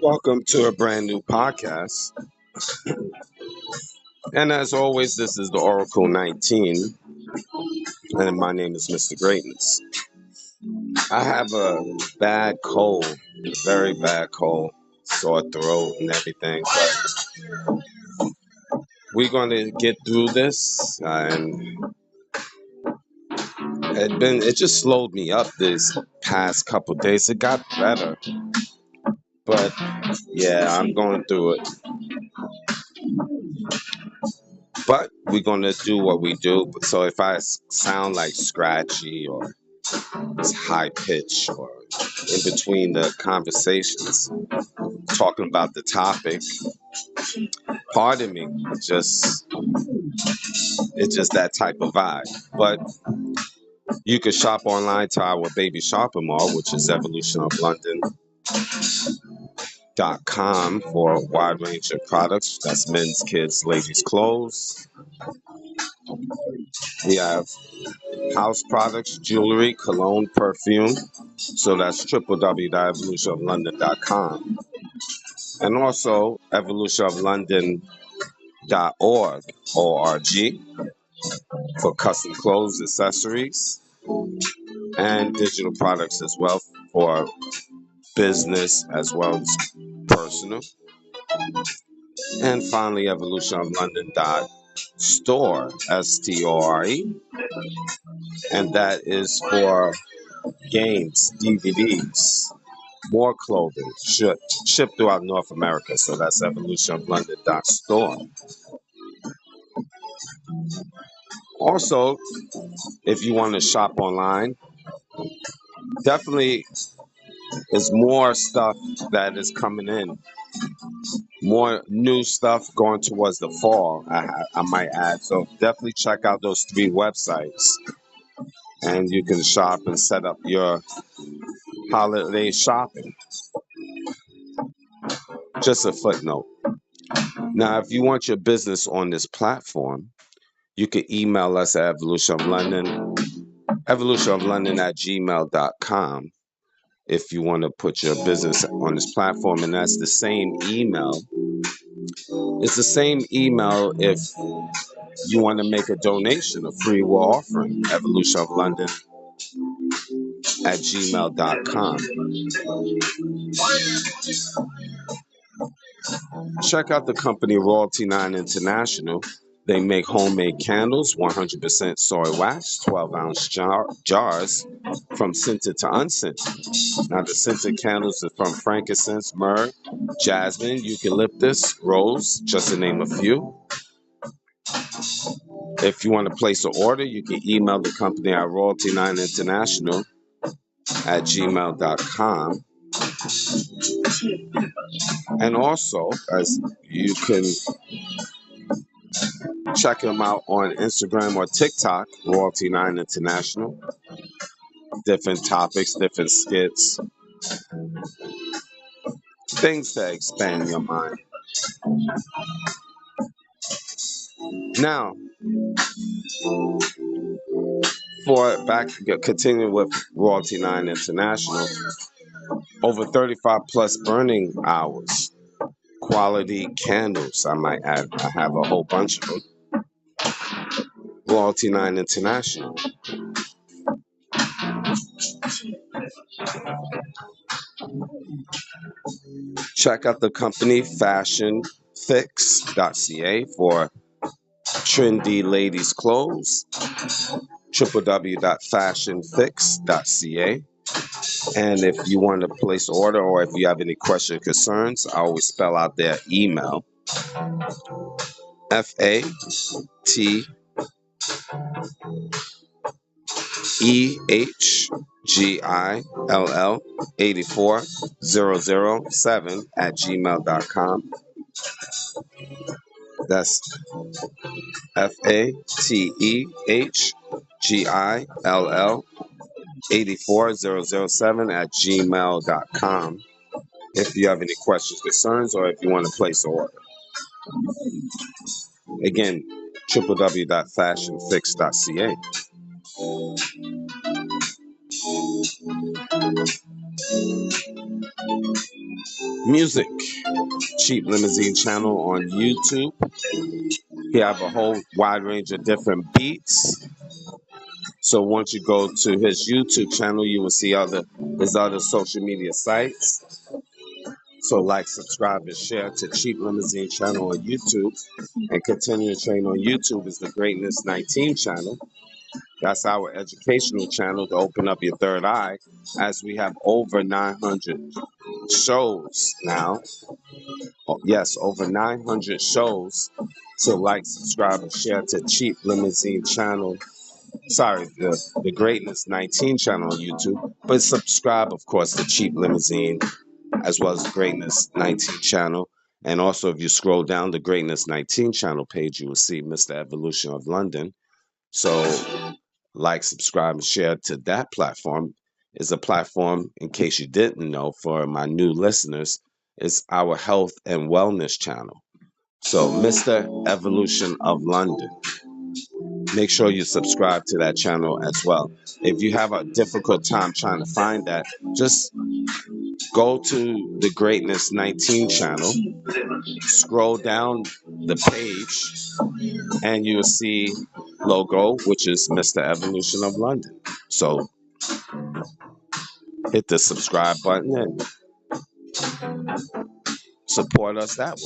Welcome to a brand new podcast. And as always, this is the Oracle 19, and my name is Mr. Greatness. I have a bad cold, a very bad cold, sore throat, and everything. But we're going to get through this, and it just slowed me up this past couple days. It got better, but yeah, I'm going through it. But we're going to do what we do. So if I sound like scratchy or it's high pitch or in between the conversations talking about the topic, pardon me, it's just that type of vibe. But you can shop online to our baby shopping mall, which is evolutionoflondon.com, for a wide range of products. That's men's, kids, ladies' clothes. We have house products, jewelry, cologne, perfume. So that's www.evolutionoflondon.com. And also evolutionoflondon.org, O-R-G, for custom clothes, accessories, and digital products as well for business as well as personal. And finally, evolutionoflondon.store, S-T-O-R-E, and that is for games, DVDs, more clothing shipped throughout North America. So that's evolutionoflondon.store. Also, if you want to shop online, definitely is more stuff that is coming in. More new stuff going towards the fall, I might add. So definitely check out those 3 websites and you can shop and set up your holiday shopping. Just a footnote. Now, if you want your business on this platform, you can email us at evolutionoflondon@gmail.com if you want to put your business on this platform. And that's the same email. It's the same email if you want to make a donation, a free will offering, evolutionoflondon@gmail.com. Check out the company Royalty 9 International. They make homemade candles, 100% soy wax, 12-ounce jars, from scented to unscented. Now, the scented candles are from frankincense, myrrh, jasmine, eucalyptus, rose, just to name a few. If you want to place an order, you can email the company at royalty9international@gmail.com. And also, as you can check them out on Instagram or TikTok, Royalty 9 International. Different topics, different skits, things to expand your mind. Now, continuing with Royalty 9 International, over 35 plus burning hours. Quality candles, I might add. I have a whole bunch of them. Royalty 9 International. Check out the company fashionfix.ca for trendy ladies' clothes. www.fashionfix.ca. And if you want to place an order or if you have any questions or concerns, I always spell out their email. FATEHGILL84007 That's FATEHGILL84007 if you have any questions, concerns, or if you want to place an order. Again, www.fashionfix.ca. Music, Cheap Limousine channel on YouTube. He have a whole wide range of different beats. So once you go to his YouTube channel, you will see his other social media sites. So like, subscribe, and share to Cheap Limousine channel on YouTube. And Continue to Train on YouTube is the Greatness 19 channel. That's our educational channel to open up your third eye, as we have over 900 shows now. Oh, yes, over 900 shows. So like, subscribe, and share to Cheap Limousine channel. Sorry, the Greatness 19 channel on YouTube. But subscribe, of course, to Cheap Limousine as well as the Greatness 19 channel. And also, if you scroll down the Greatness 19 channel page, you will see Mr. Evolution of London. So like, subscribe, and share to that platform. Is a platform, in case you didn't know, for my new listeners, is our health and wellness channel. So Mr. Evolution of London. Make sure you subscribe to that channel as well. If you have a difficult time trying to find that, just go to the Greatness 19 channel, scroll down the page, and you'll see logo, which is Mr. Evolution of London. So hit the subscribe button and support us that way.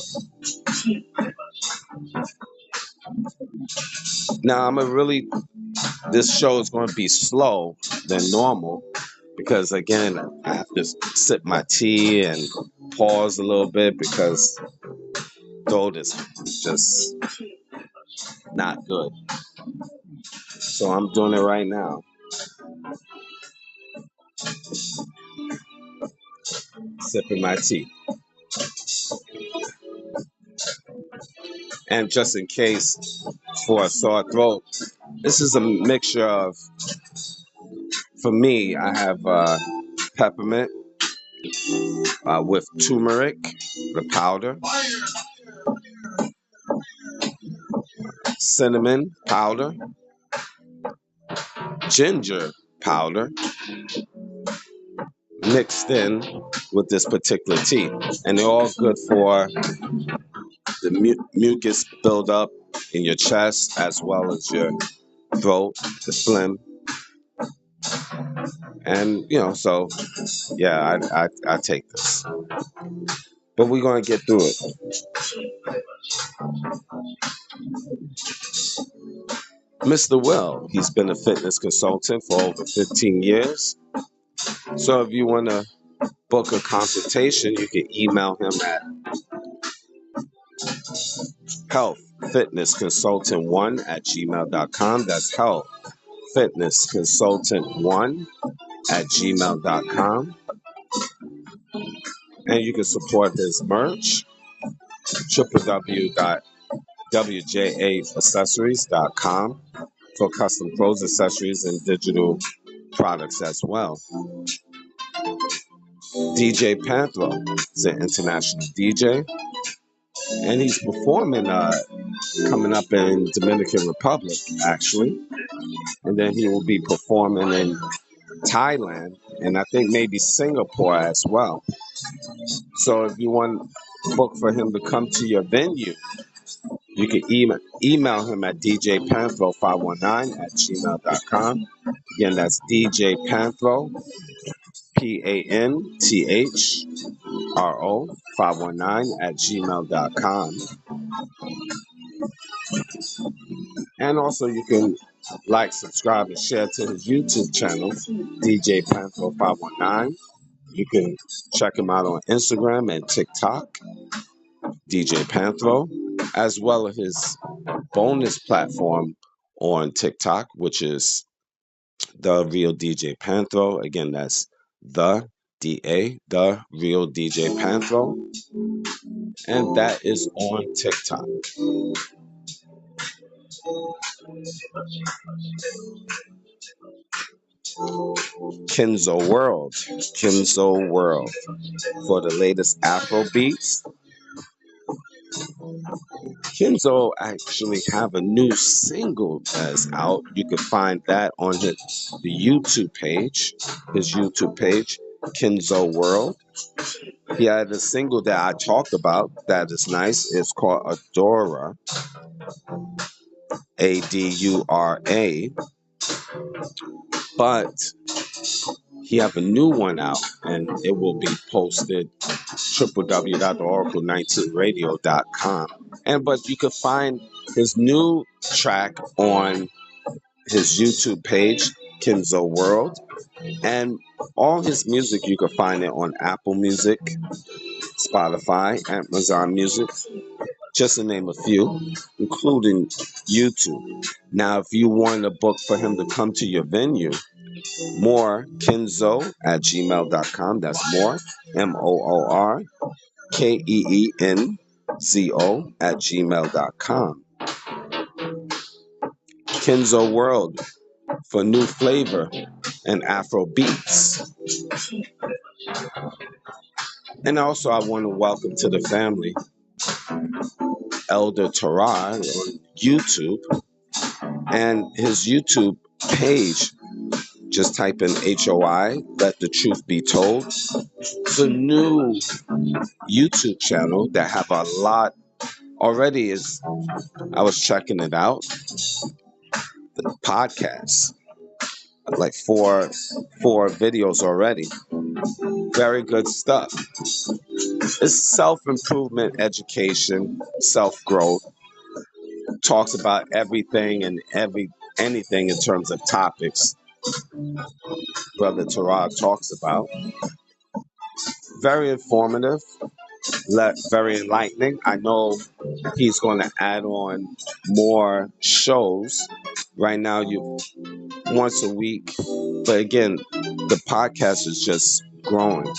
Now, this show is going to be slow than normal because, again, I have to sip my tea and pause a little bit because throat is just not good. So I'm doing it right now. Sipping my tea. And just in case for a sore throat, this is a mixture of, for me, I have peppermint with turmeric, the powder, cinnamon powder, ginger powder, mixed in with this particular tea. And they're all good for the mucus buildup in your chest as well as your throat, the phlegm. And, so, yeah, I take this. But we're going to get through it. Mr. Will, he's been a fitness consultant for over 15 years. So if you want to book a consultation, you can email him at healthfitnessconsultant1@gmail.com. That's healthfitnessconsultant1@gmail.com. And you can support his merch, www.wjaaccessories.com, for custom clothes, accessories, and digital products as well. DJ Panthro is an international DJ, and he's performing coming up in Dominican Republic, actually. And then he will be performing in Thailand, and I think maybe Singapore as well. So if you want to book for him to come to your venue, you can email him at djpanthro519@gmail.com. Again, that's djpanthro, PANTHRO519@gmail.com. And also you can like, subscribe, and share to his YouTube channel, DJ Panthro 519. You can check him out on Instagram and TikTok, DJ Panthro, as well as his bonus platform on TikTok, which is The Real DJ Panthro. Again, that's the DA, the Real DJ Panthro. And that is on TikTok. Kenzo World. Kenzo World. For the latest Afro beats. Kenzo actually have a new single that's out. You can find that on the YouTube page, his YouTube page, Kenzo World. He had a single that I talked about that is nice. It's called Adora, Adura. But he have a new one out, and it will be posted www.oracle19radio.com. But you can find his new track on his YouTube page, Kenzo World, and all his music you can find it on Apple Music, Spotify, Amazon Music, just to name a few, including YouTube. Now, if you want a book for him to come to your venue, more Kenzo at gmail.com. That's more, MOORKEENZO at gmail.com. Kenzo World for new flavor and Afro beats. And also, I want to welcome to the family Elder Torah on YouTube, and his YouTube page. Just type in HOI, Let the Truth Be Told. It's a new YouTube channel that have a lot already. I was checking it out. The podcast, like four videos already. Very good stuff. It's self-improvement, education, self-growth. Talks about everything and anything in terms of topics Brother Tarab talks about. Very informative, very enlightening. I know he's going to add on more shows. Right now, you once a week, but again, the podcast is just growing,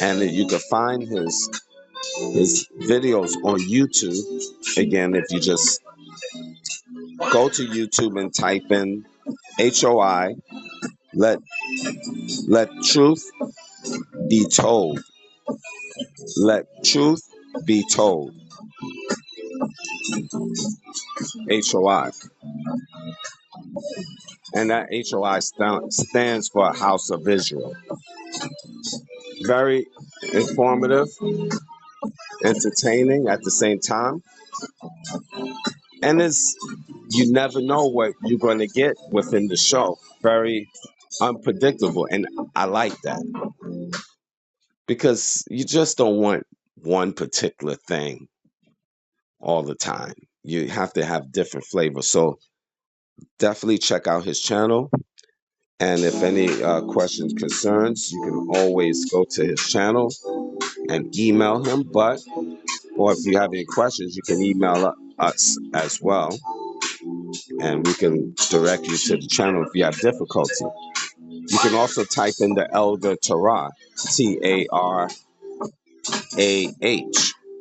and you can find his videos on YouTube. Again, if you just go to YouTube and type in HOI, let truth be told. Let truth be told. HOI. And that HOI stands for House of Israel. Very informative, entertaining at the same time. And you never know what you're going to get within the show. Very unpredictable. And I like that. Because you just don't want one particular thing all the time. You have to have different flavors. So definitely check out his channel. And if any questions, concerns, you can always go to his channel and email him. Or if you have any questions, you can email us as well. And we can direct you to the channel if you have difficulty. You can also type in the Elder Tarah, Tarah,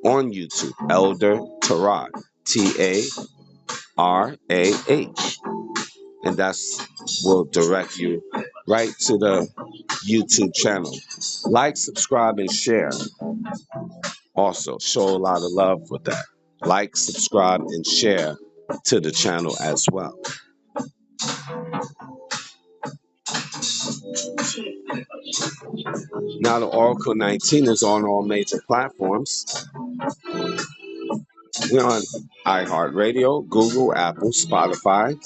on YouTube. Elder Tarah, Tarah. And will direct you right to the YouTube channel. Like, subscribe, and share. Also, show a lot of love with that. Like, subscribe, and share to the channel as well. Now, the Oracle 19 is on all major platforms. We're on iHeartRadio, Google, Apple, Spotify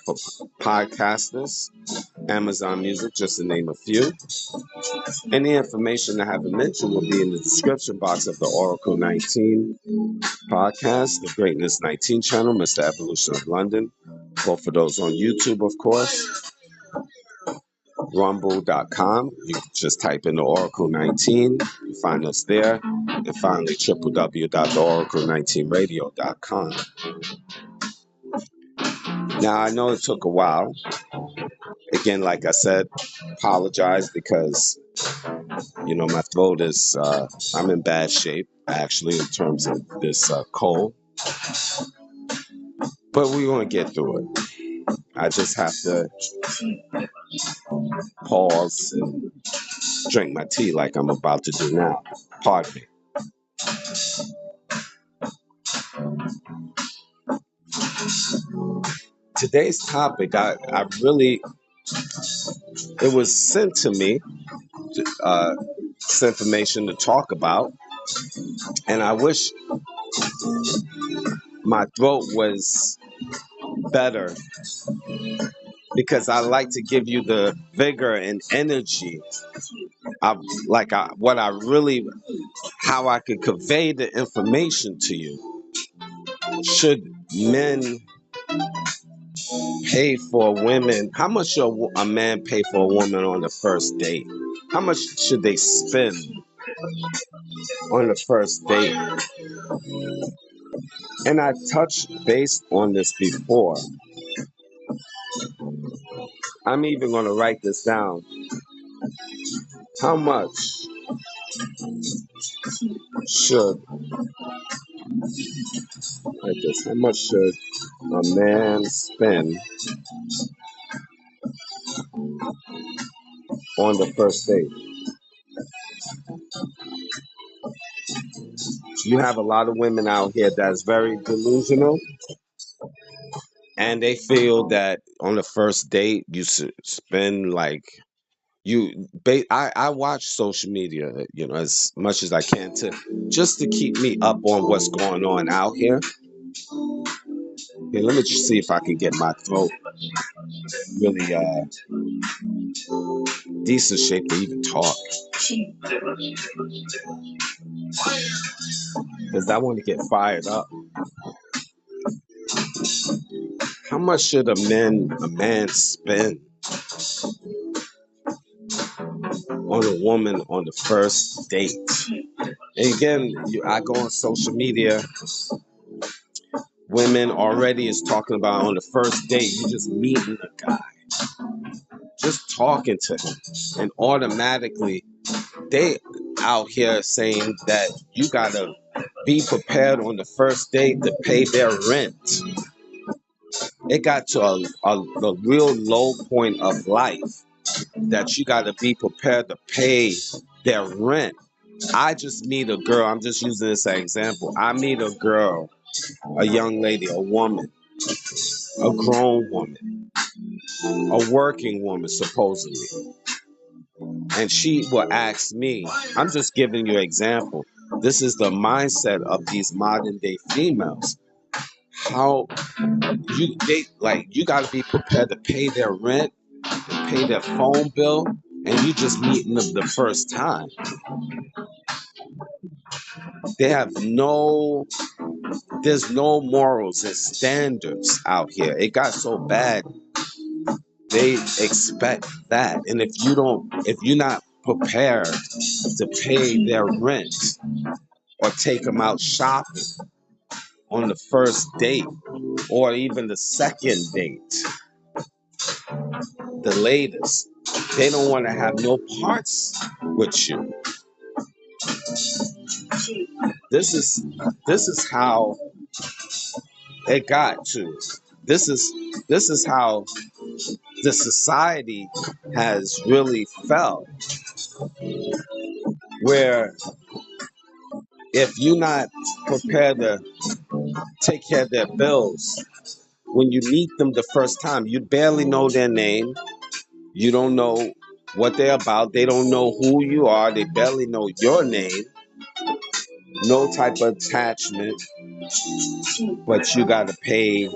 for podcasters, Amazon Music, just to name a few. Any information I haven't mentioned will be in the description box of the Oracle 19 podcast, the Greatness 19 channel, Mr. Evolution of London. Both of those on YouTube, of course. Rumble.com. You can just type in the Oracle 19. You find us there. And finally, www.oracle19radio.com. Now, I know it took a while. Again, like I said, apologize because my throat is I'm in bad shape actually in terms of this cold, but we're gonna get through it. I just have to pause and drink my tea like I'm about to do now. Pardon me. Today's topic, I really, it was sent to me, this information to talk about, and I wish my throat was better because I like to give you the vigor and energy of what I really, how I could convey the information to you. Should men pay for women? How much should a man pay for a woman on the first date? How much should they spend on the first date? And I touched base on this before. I'm even going to write this down. How much should, like this, how much should a man spend on the first date? You have a lot of women out here that's very delusional, and they feel that on the first date you should spend like I watch social media, as much as I can to just to keep me up on what's going on out here. Okay, let me just see if I can get my throat really decent shape to even talk, because I want to get fired up. How much should a man spend on a woman on the first date? And again, I go on social media. Women already is talking about on the first date, you just meeting a guy, just talking to him, and automatically they out here saying that you gotta be prepared on the first date to pay their rent. It got to a real low point of life that you gotta be prepared to pay their rent. I just meet a girl, I'm just using this as an example. I meet a girl, a young lady, a woman, a grown woman, a working woman, supposedly. And she will ask me, I'm just giving you an example. This is the mindset of these modern day females. How you gotta be prepared to pay their rent, to pay their phone bill, and you just meeting them the first time. They have there's no morals and standards out here. It got so bad. They expect that. And if you're not prepared to pay their rent or take them out shopping on the first date or even the second date, the latest, they don't want to have no parts with you. This is how it got to. This is how the society has really felt, where if you're not prepared to take care of their bills when you meet them the first time, you barely know their name, you don't know what they're about, they don't know who you are, they barely know your name, no type of attachment, but you got to pay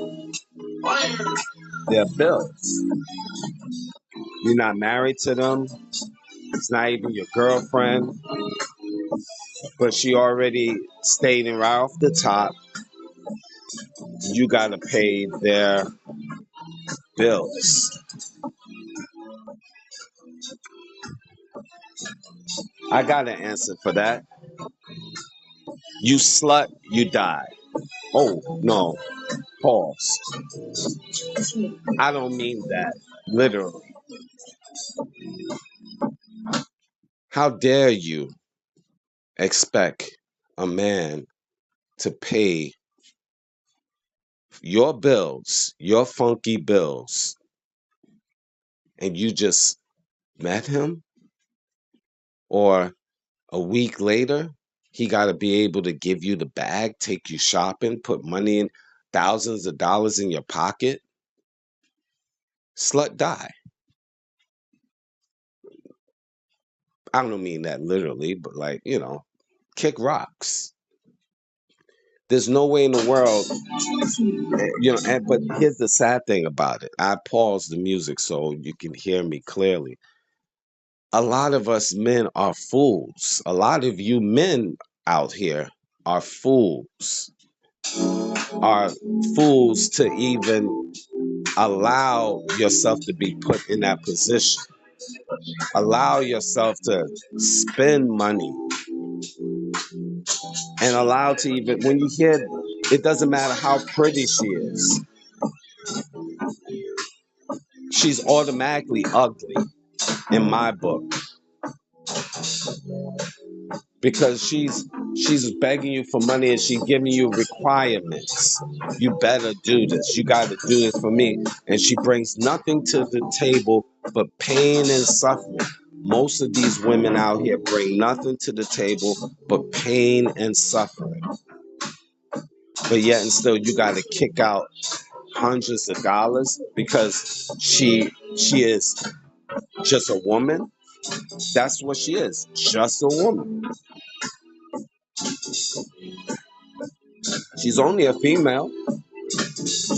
their bills. You're not married to them, it's not even your girlfriend, but she already stating right off the top, you got to pay their bills. I got an answer for that. You slut, you die. Oh, no, pause. I don't mean that literally. How dare you expect a man to pay your bills, your funky bills, and you just met him? Or a week later, he got to be able to give you the bag, take you shopping, put money in, thousands of dollars in your pocket? Slut die. I don't mean that literally, but like, kick rocks. There's no way in the world, but here's the sad thing about it. I paused the music so you can hear me clearly. A lot of us men are fools. A lot of you men out here are fools. Are fools to even allow yourself to be put in that position. Allow yourself to spend money and allow to even, when you hear, it doesn't matter how pretty she is, she's automatically ugly in my book, because she's begging you for money and she's giving you requirements. You better do this. You got to do this for me. And she brings nothing to the table but pain and suffering. Most of these women out here bring nothing to the table but pain and suffering. But yet and still you got to kick out hundreds of dollars because she is just a woman. That's what she is, just a woman. She's only a female.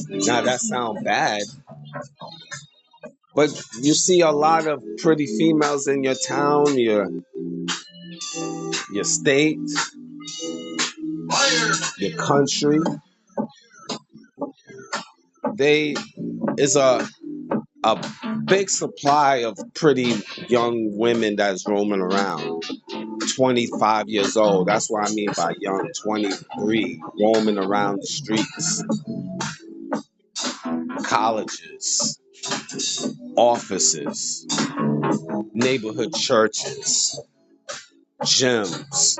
Now that sounds bad, but you see a lot of pretty females in your town, your state, your country. They is a big supply of pretty young women that's roaming around. 25 years old. That's what I mean by young. 23, roaming around the streets, colleges, offices, neighborhood churches, gyms,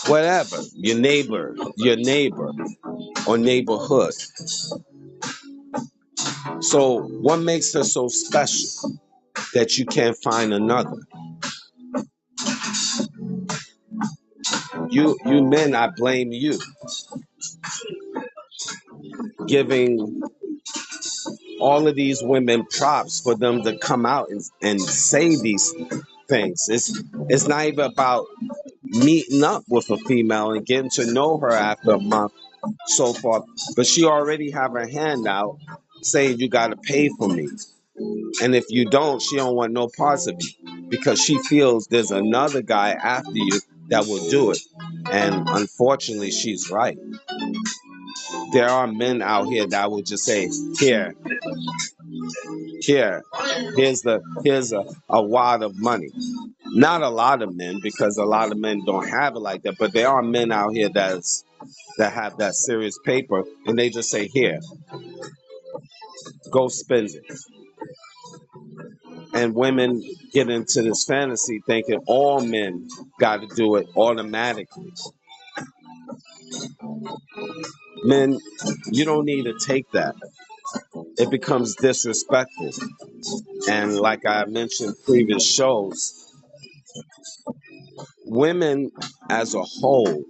whatever. Your neighbor or neighborhood. So what makes her so special that you can't find another? You men, I blame you, giving all of these women props for them to come out and say these things. It's not even about meeting up with a female and getting to know her after a month so far, but she already have her hand out saying you got to pay for me, and if you don't, she don't want no parts of you because she feels there's another guy after you that will do it. And unfortunately, she's right. There are men out here that will just say, here, here's a wad of money. Not a lot of men, because a lot of men don't have it like that, but there are men out here that have that serious paper, and they just say, here, go spend it. And women get into this fantasy thinking all men got to do it automatically. Men, you don't need to take that. It becomes disrespectful. And like I mentioned previous shows, women as a whole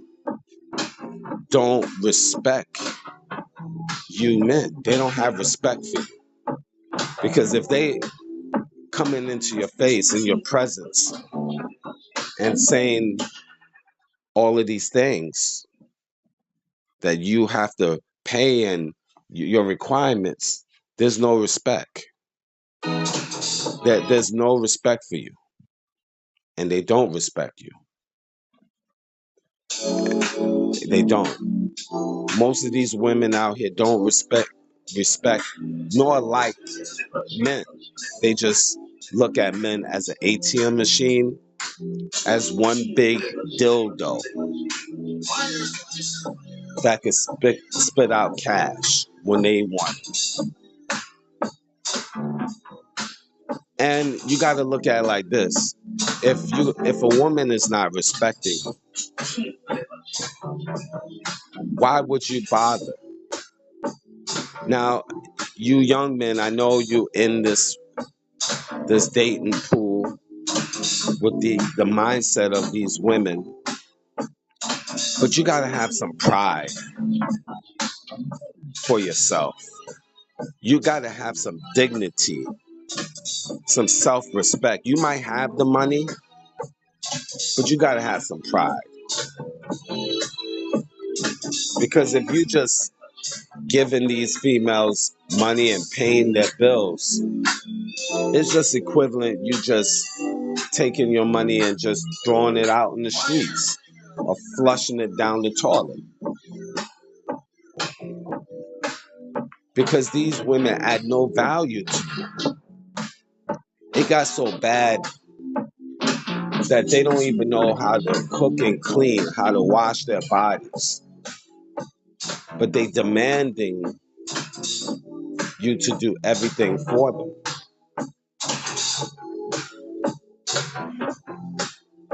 don't respect you men. They don't have respect for you. Because if they coming into your face in your presence and saying all of these things that you have to pay and your requirements, there's no respect. There's no respect for you. And they don't respect you. They don't. Most of these women out here don't respect nor like men. They just look at men as an ATM machine, as one big dildo that can spit out cash when they want it. And you got to look at it like this. if a woman is not respecting you, why would you bother? Now, you young men, I know you in this dating pool with the mindset of these women, but you gotta have some pride for yourself. You gotta have some dignity, some self-respect. You might have the money, but you gotta have some pride. Because if you just giving these females money and paying their bills, it's just equivalent you just taking your money and just throwing it out in the streets or flushing it down the toilet. Because these women add no value to you. It got so bad that they don't even know how to cook and clean, how to wash their bodies. But they demanding you to do everything for them.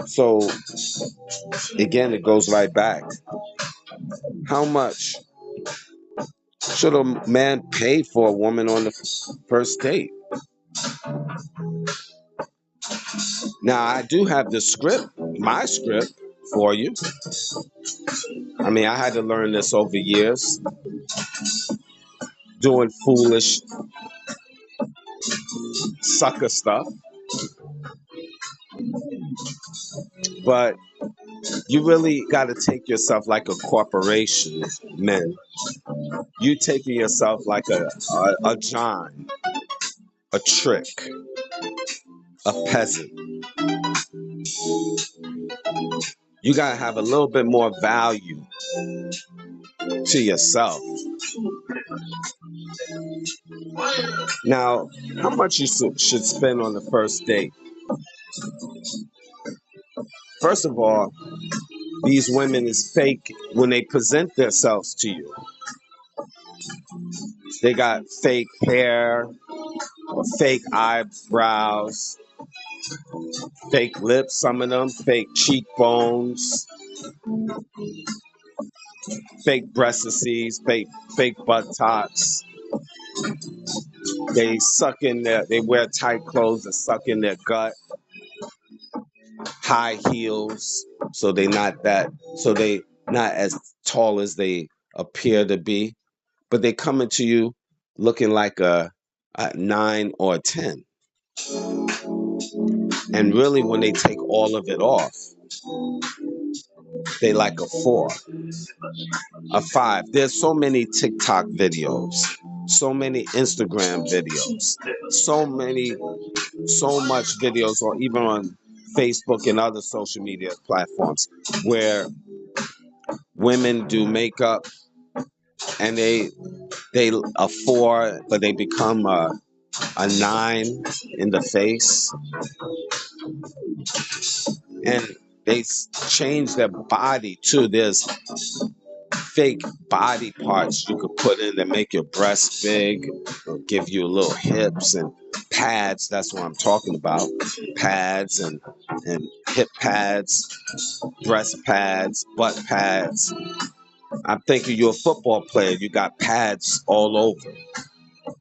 So again, it goes right back. How much should a man pay for a woman on the first date? Now, I do have the script, my script for you. I mean, I had to learn this over years, doing foolish sucker stuff. But you really got to take yourself like a corporation, men. You taking yourself like a John, a trick, a peasant. You got to have a little bit more value to yourself. Now, how much you should spend on the first date? First of all, these women is fake when they present themselves to you. They got fake hair, fake eyebrows, fake lips, some of them, fake cheekbones, fake breastises, fake buttocks. They wear tight clothes and suck in their gut, high heels, so they not as tall as they appear to be, but they coming to you looking like a 9 or a 10. And really when they take all of it off, they like a 4, a 5. There's so many TikTok videos, so many Instagram videos, so much videos, or even on Facebook and other social media platforms where women do makeup and they a 4, but they become a 9 in the face, and they change their body too. There's fake body parts you could put in that make your breasts big, or give you little hips, and pads. That's what I'm talking about. Pads and hip pads, breast pads, butt pads. I'm thinking you're a football player. You got pads all over.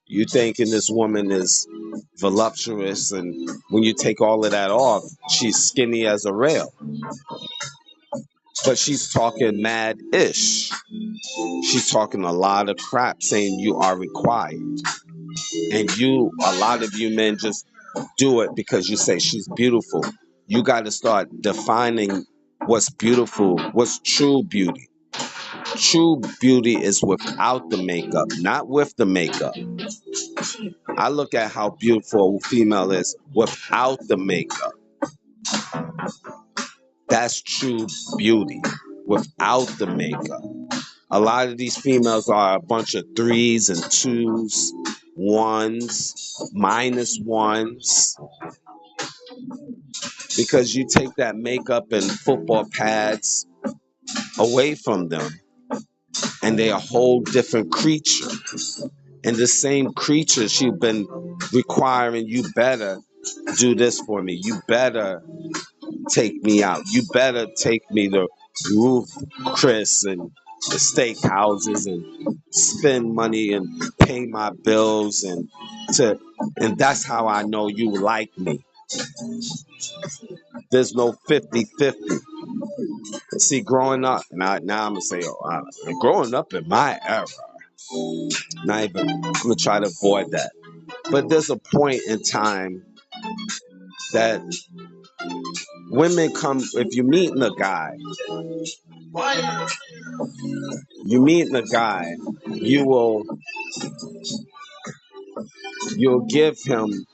You thinking this woman is voluptuous, and when you take all of that off, she's skinny as a rail. But she's talking mad-ish. She's talking a lot of crap saying you are required. And a lot of you men just do it because you say she's beautiful. You got to start defining what's beautiful, what's true beauty. True beauty is without the makeup, not with the makeup. I look at how beautiful a female is without the makeup. That's true beauty, without the makeup. A lot of these females are a bunch of 3s and 2s, 1s, -1s. Because you take that makeup and football pads away from them, and they're a whole different creature. And the same creature, she's been requiring you better do this for me. You better take me out. You better take me to Roof Chris and the steak houses and spend money and pay my bills and that's how I know you like me. There's no 50-50. See, growing up, now I'm gonna say, growing up in my era, not even, I'm gonna try to avoid that. But there's a point in time that women come, if you meeting a guy, you will, you'll give him,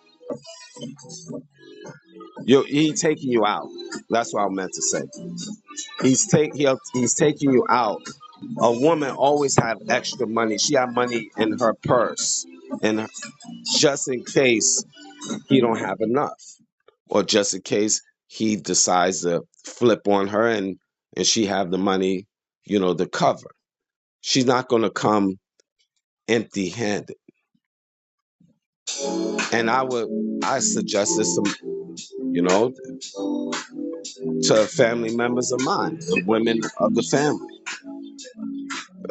he's taking you out. That's what I meant to say. He's taking you out. A woman always have extra money. She have money in her purse, and just in case he don't have enough, or just in case he decides to flip on her and she have the money, to cover. She's not gonna come empty-handed. And I suggest this, you know, to family members of mine, the women of the family.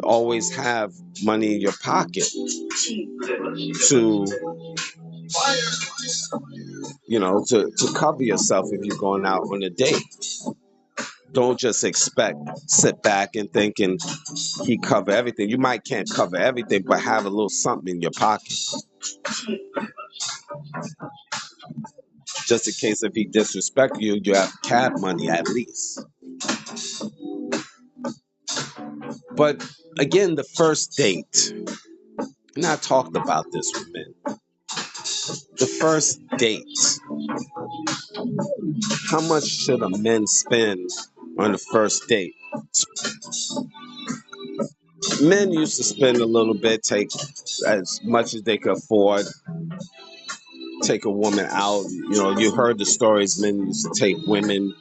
Always have money in your pocket to, to cover yourself if you're going out on a date. Don't just sit back and thinking he cover everything. You might can't cover everything, but have a little something in your pocket. Just in case if he disrespect you, you have cab money at least. But again, the first date, and I talked about this with men. The first date, how much should a man spend on the first date? Men used to spend a little bit, take as much as they could afford, take a woman out. You heard the stories. Men used to take women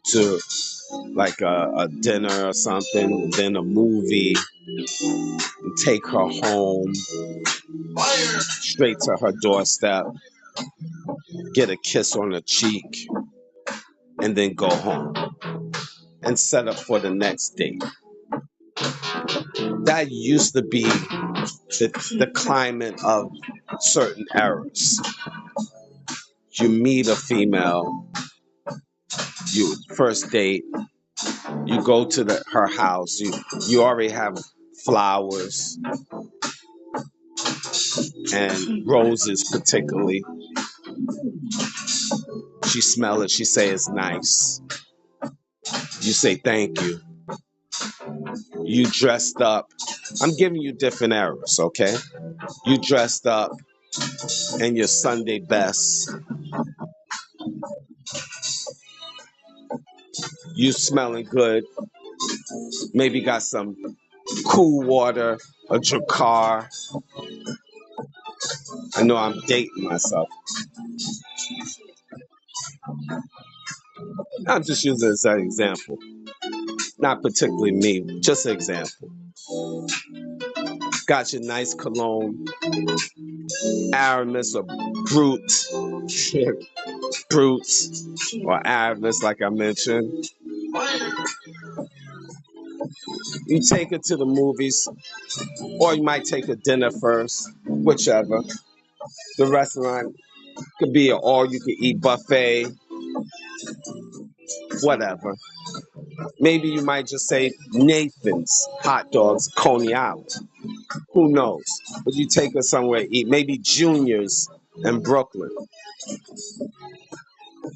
to like a dinner or something, then a movie, and take her home, straight to her doorstep, get a kiss on the cheek, and then go home and set up for the next date. That used to be the climate of certain eras. You meet a female, you first date, you go to her house, you already have flowers and roses particularly. She smell it, she say it's nice. You say thank you. You dressed up. I'm giving you different eras, okay? You dressed up in your Sunday best. You smelling good. Maybe got some cool water, a Dracar. I know I'm dating myself. I'm just using this as an example. Not particularly me, just an example. Got your nice cologne, Aramis or Brut, Brut or Aramis, like I mentioned. You take her to the movies, or you might take a dinner first, whichever. The restaurant could be an all-you-can-eat buffet, whatever. Maybe you might just say Nathan's hot dogs, Coney Island. Who knows? But you take her somewhere to eat. Maybe Junior's in Brooklyn.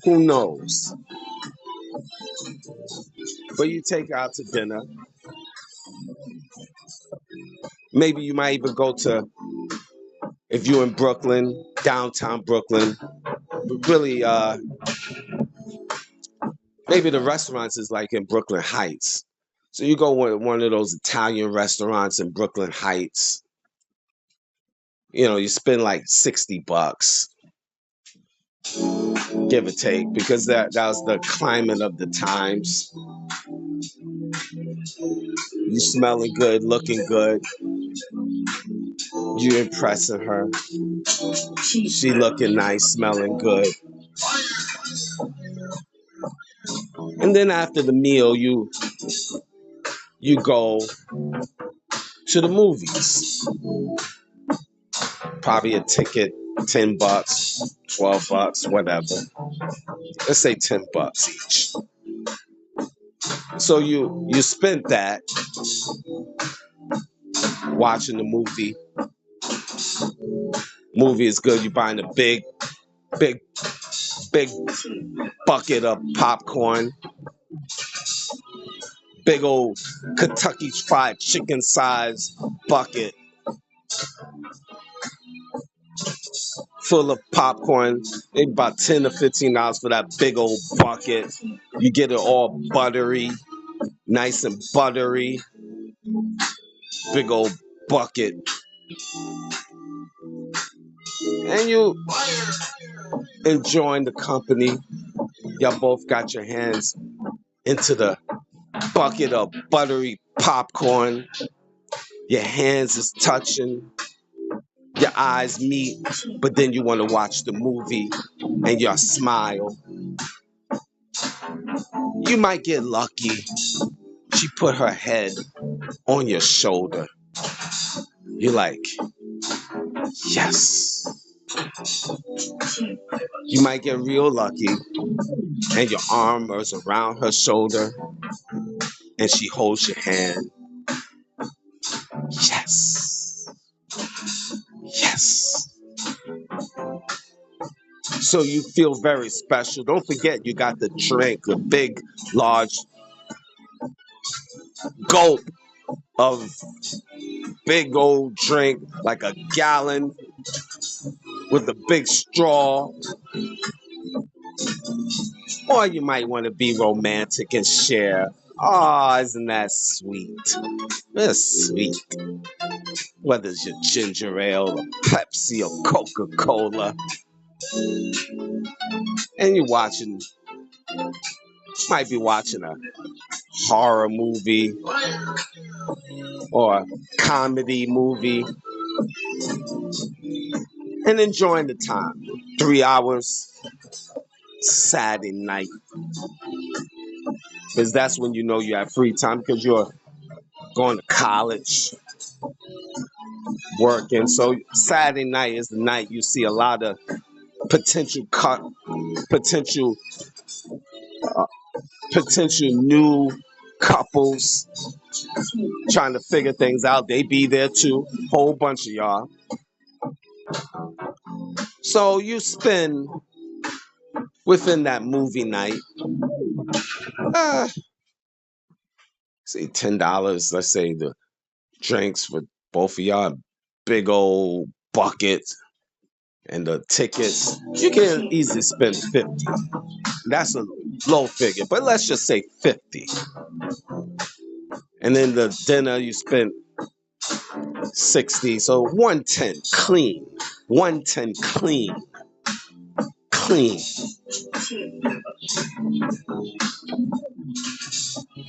Who knows? But you take her out to dinner. Maybe you might even go to, if you're in Brooklyn, downtown Brooklyn, really, maybe the restaurants is like in Brooklyn Heights. So you go to one of those Italian restaurants in Brooklyn Heights. You spend like $60, give or take, because that was the climate of the times. You smelling good, looking good. You impressing her. She looking nice, smelling good. And then after the meal, you go to the movies. Probably a ticket, $10, $12, whatever. Let's say $10 each. So you spent that watching the movie. Movie is good. You're buying a big bucket of popcorn. Big old Kentucky Fried Chicken size bucket full of popcorn. Maybe about $10 to $15 for that big old bucket. You get it all buttery, nice and buttery. Big old bucket. And you enjoying the company. Y'all both got your hands into the bucket of buttery popcorn. Your hands is touching. Your eyes meet, but then you want to watch the movie and you smile. You might get lucky. She put her head on your shoulder. You're like, yes. You might get real lucky and your arm is around her shoulder and she holds your hand. Yes. Yes. So you feel very special. Don't forget you got the drink, a big, large gulp of big old drink, like a gallon with a big straw. Or you might want to be romantic and share. Oh, isn't that sweet? That's sweet. Whether it's your ginger ale or Pepsi or Coca-Cola. And you're watching, might be watching a horror movie or a comedy movie and enjoying the time. 3 hours, Saturday night. Because that's when you know you have free time because you're going to college, working. So Saturday night is the night you see a lot of potential potential new couples trying to figure things out. They be there too, whole bunch of y'all. So you spend within that movie night, say $10. Let's say the drinks for both of y'all, big old bucket, and the tickets. You can easily spend 50. That's a low figure, but let's just say 50. And then the dinner you spent 60, so 110 clean. 110 clean. Clean.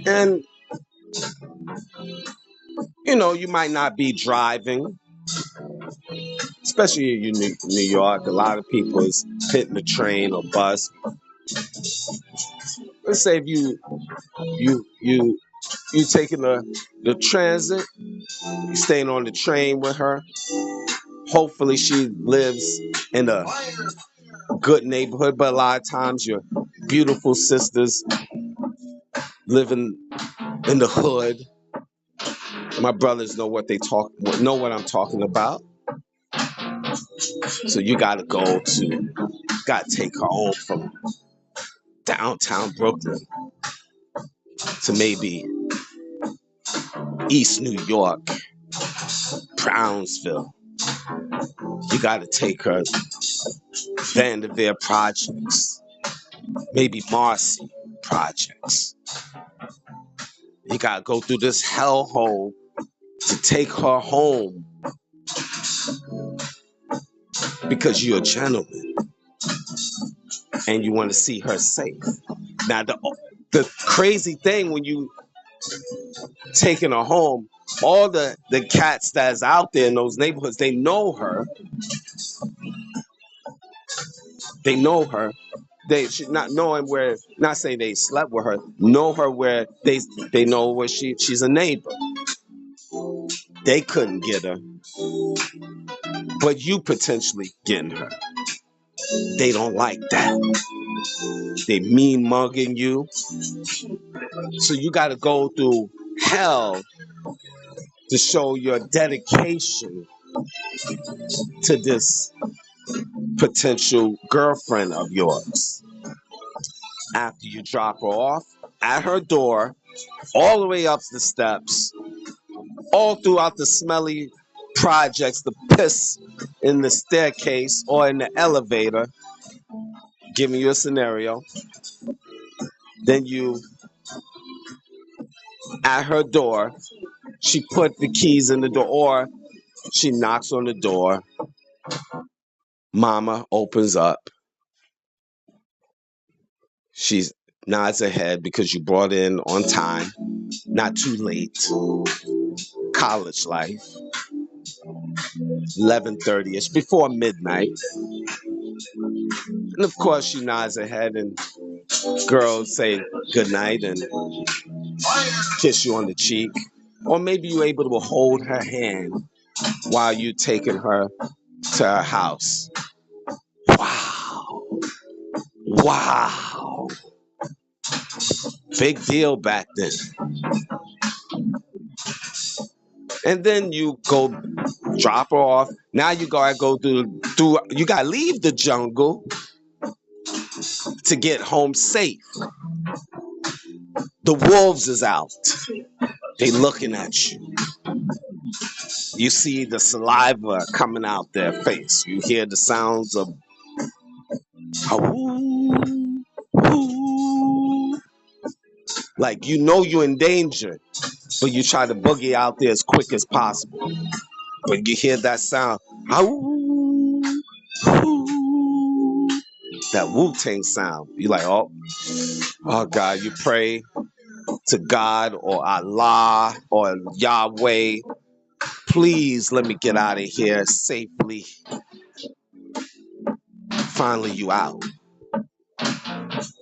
And you know, you might not be driving, especially in New York. A lot of people is hitting the train or bus. Let's say if you taking the transit, you staying on the train with her. Hopefully she lives in a good neighborhood, but a lot of times your beautiful sisters living in the hood. My brothers know what I'm talking about. So you gotta take her home from downtown Brooklyn to maybe East New York, Brownsville. You gotta take her Vanderveer projects, maybe Marcy projects. You gotta go through this hellhole to take her home because you're a gentleman and you want to see her safe. Now the crazy thing when you taking her home, all the cats that's out there in those neighborhoods, they know her. They know her. They should not knowing where, not saying they slept with her, know her where they know where she's a neighbor. They couldn't get her, but you potentially getting her. They don't like that. They mean mugging you. So you got to go through hell to show your dedication to this potential girlfriend of yours. After you drop her off at her door, all the way up the steps, all throughout the smelly projects, the piss in the staircase or in the elevator, giving you a scenario. Then you, at her door, she put the keys in the door, or she knocks on the door. Mama opens up. She nods her head because you brought in on time, not too late. College life, 11:30. It's before midnight. And of course, she nods her head, and girls say good night and kiss you on the cheek. Or maybe you're able to hold her hand while you taking her to her house. Wow. Wow. Big deal back then. And then you go drop her off. Now you gotta go through you gotta leave the jungle to get home safe. The wolves is out. They looking at you. You see the saliva coming out their face. You hear the sounds of "Ahoo, hoo." Like you know you're in danger, but you try to boogie out there as quick as possible. But you hear that sound, "Ahoo, hoo." That Wu-Tang sound. You're like, oh God, you pray to God or Allah or Yahweh. Please let me get out of here safely. Finally, you out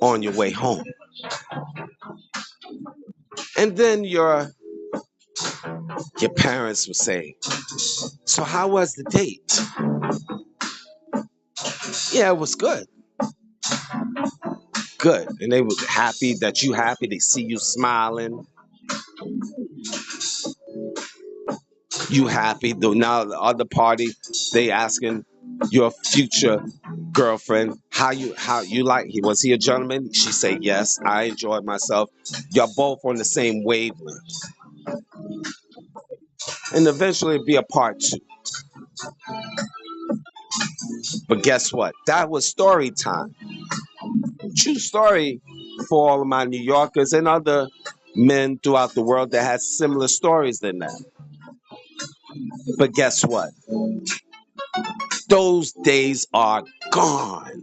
on your way home. And then your parents would say, so how was the date? Yeah, it was good. Good. And they were happy that you happy. They see you smiling. You happy. Though now the other party, they asking your future girlfriend, how you like, was he a gentleman? She say yes, I enjoyed myself. You're both on the same wavelength. And eventually it'd be a part two. But guess what? That was story time. True story for all of my New Yorkers and other men throughout the world that had similar stories than that. But guess what? Those days are gone.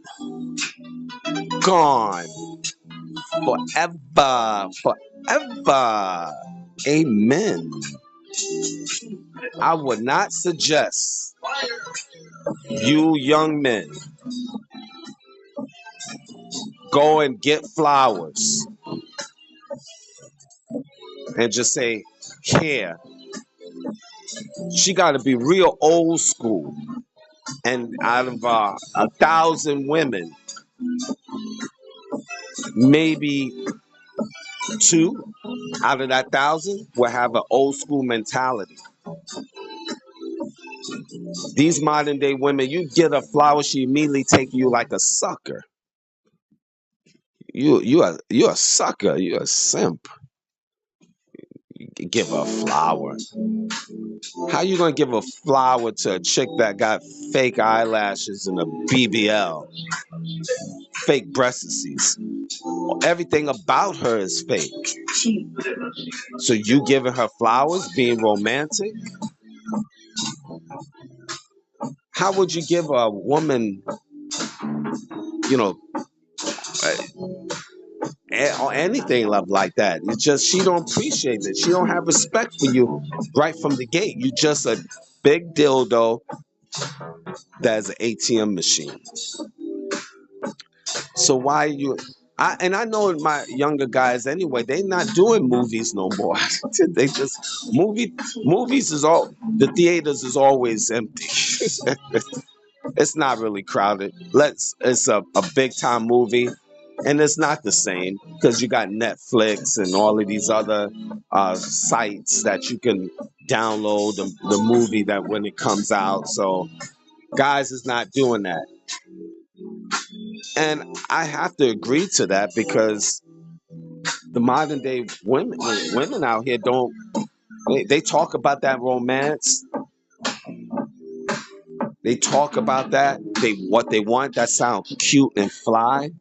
Gone. Forever. Forever. Amen. I would not suggest you young men go and get flowers and just say, here. She got to be real old school. And out of 1,000 women, maybe 2 out of that 1,000 will have an old school mentality. These modern day women, you get a flower, she immediately take you like a sucker. You a sucker. You a simp. You give her a flower. How you gonna give a flower to a chick that got fake eyelashes and a BBL, fake breastises? Everything about her is fake. So you giving her flowers, being romantic? How would you give a woman, you know, or anything like that? It's just she don't appreciate it. She don't have respect for you right from the gate. You just a big dildo that's an ATM machine. So why you? I know my younger guys anyway. They not doing movies no more. They just movies is all the theaters is always empty. It's not really crowded. It's a big time movie, and it's not the same because you got Netflix and all of these other sites that you can download the movie that when it comes out. So guys is not doing that, and I have to agree to that because the modern day women out here don't they talk about that romance. They talk about that. They what they want. That sounds cute and fly,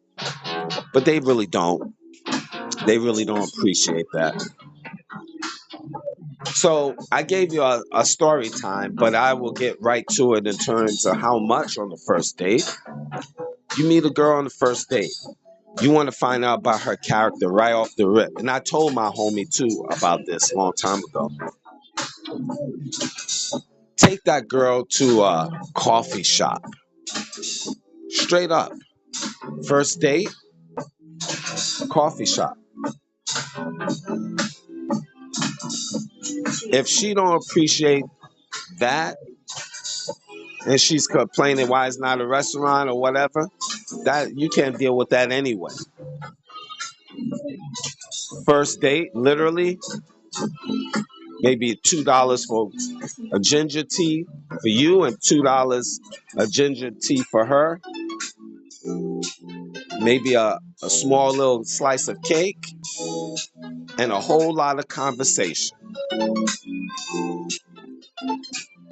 but they really don't. They really don't appreciate that. So I gave you a story time, but I will get right to it in terms of how much on the first date. You meet a girl on the first date. You want to find out about her character right off the rip. And I told my homie too about this a long time ago. Take that girl to a coffee shop. Straight up. First date, coffee shop. If she don't appreciate that and she's complaining why it's not a restaurant or whatever, that you can't deal with that anyway. First date, literally, maybe $2 for a ginger tea for you and $2 a ginger tea for her. Maybe a small little slice of cake and a whole lot of conversation.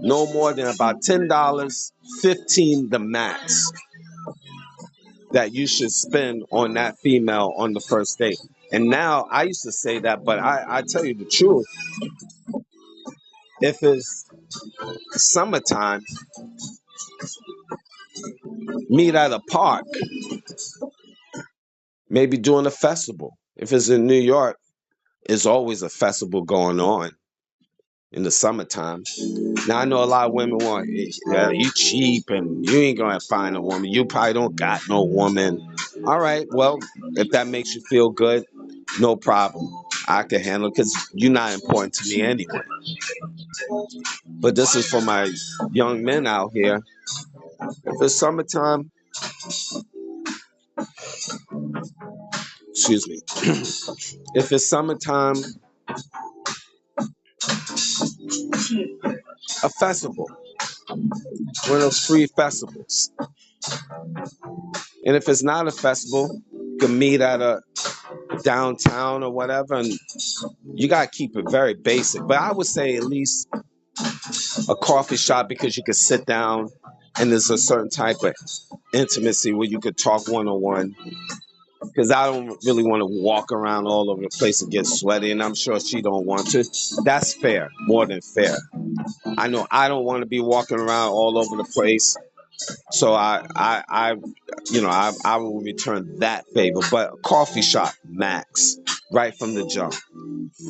No more than about $10, 15 the max that you should spend on that female on the first date. And now I used to say that, but I tell you the truth. If it's summertime, meet at a park, maybe during a festival. If it's in New York, there's always a festival going on in the summertime. Now I know a lot of women want, yeah, you cheap and you ain't gonna find a woman. You probably don't got no woman. All right, well, if that makes you feel good, no problem. I can handle it because you're not important to me anyway. But this is for my young men out here. If it's summertime, excuse me. If it's summertime, a festival, one of those free festivals. And if it's not a festival, you can meet at a downtown or whatever, and you gotta keep it very basic. But I would say at least a coffee shop because you could sit down and there's a certain type of intimacy where you could talk one on one. Because I don't really want to walk around all over the place and get sweaty, and I'm sure she don't want to. That's fair, more than fair. I know I don't want to be walking around all over the place, so I will return that favor. But a coffee shop, max, right from the jump,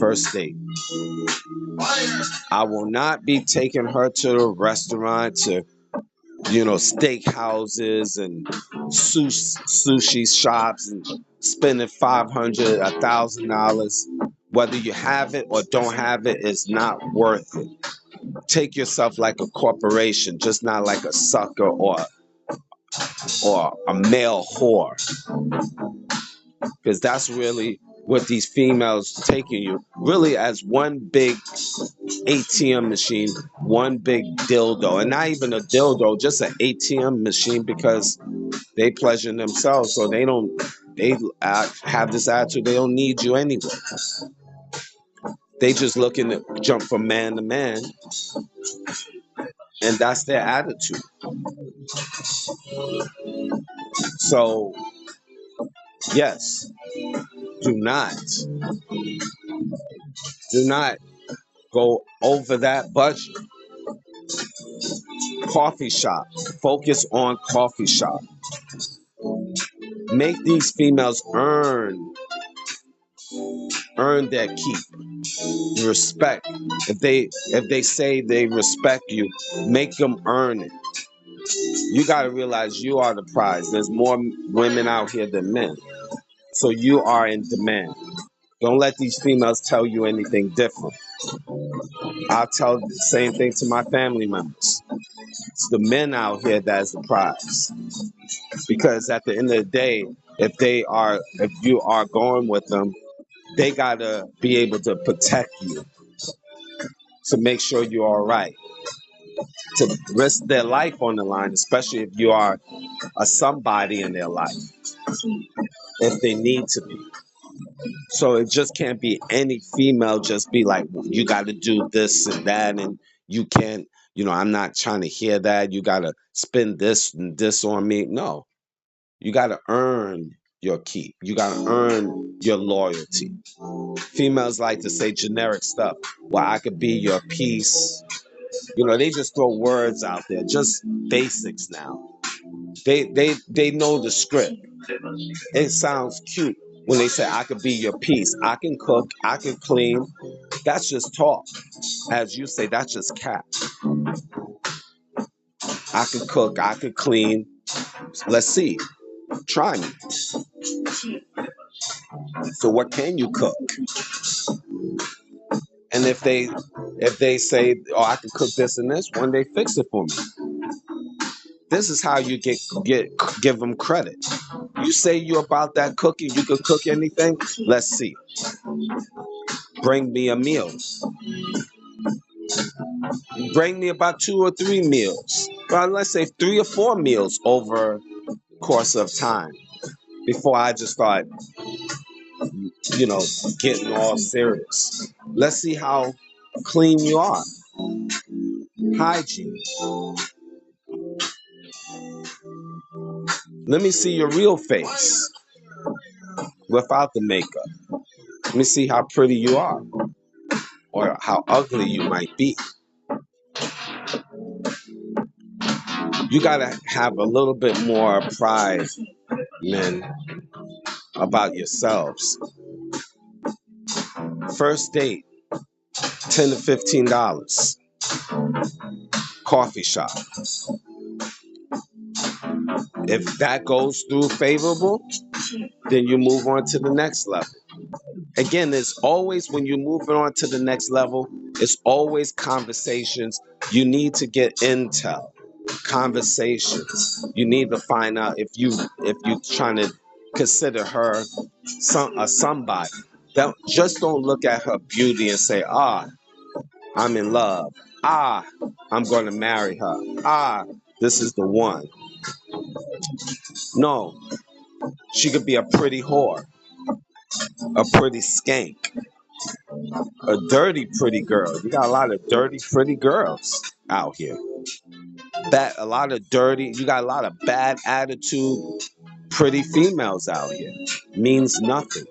first date. I will not be taking her to the restaurant to steak houses and sushi shops and spending $500, $1,000. Whether you have it or don't have it is not worth it. Take yourself like a corporation, just not like a sucker or a male whore, because that's really what these females taking you really as one big ATM machine, one big dildo, and not even a dildo, just an ATM machine because they pleasure themselves, so they have this attitude. They don't need you anyway. They just looking to jump from man to man, and that's their attitude. So yes, do not, do not go over that budget. Coffee shop. Focus on coffee shop. Make these females earn their keep. Respect. If they say they respect you, make them earn it. You got to realize you are the prize. There's more women out here than men. So you are in demand. Don't let these females tell you anything different. I'll tell the same thing to my family members. It's the men out here that's the prize. Because at the end of the day, if you are going with them, they gotta be able to protect you, to make sure you're all right, to risk their life on the line, especially if you are a somebody in their life, if they need to be. So it just can't be any female just be like, you got to do this and that, and you can't, I'm not trying to hear that. You got to spend this and this on me. No, you got to earn your keep. You got to earn your loyalty. Females like to say generic stuff. Well, I could be your piece. They just throw words out there, just basics now. They know the script. It sounds cute when they say I could be your piece. I can cook, I can clean. That's just talk. As you say, that's just cap. I could cook, I could clean. Let's see. Try me. So what can you cook? And if they say, oh, I can cook this and this, one day fix it for me. This is how you give them credit. You say you're about that cooking, you can cook anything. Let's see. Bring me a meal. Bring me about 2 or 3 meals. Well, let's say 3 or 4 meals over course of time before I just start, getting all serious. Let's see how clean you are. Hygiene. Let me see your real face without the makeup. Let me see how pretty you are or how ugly you might be. You got to have a little bit more pride, men, about yourselves. First date, $10 to $15. Coffee shop. If that goes through favorable, then you move on to the next level. Again, it's always when you're moving on to the next level, it's always conversations. You need to get intel. Conversations. You need to find out if you're trying to consider her somebody. Don't look at her beauty and say, I'm in love. I'm going to marry her. This is the one. No, she could be a pretty whore, a pretty skank, a dirty pretty girl. You got a lot of dirty pretty girls out here. A lot of dirty. You got a lot of bad attitude pretty females out here. Means nothing.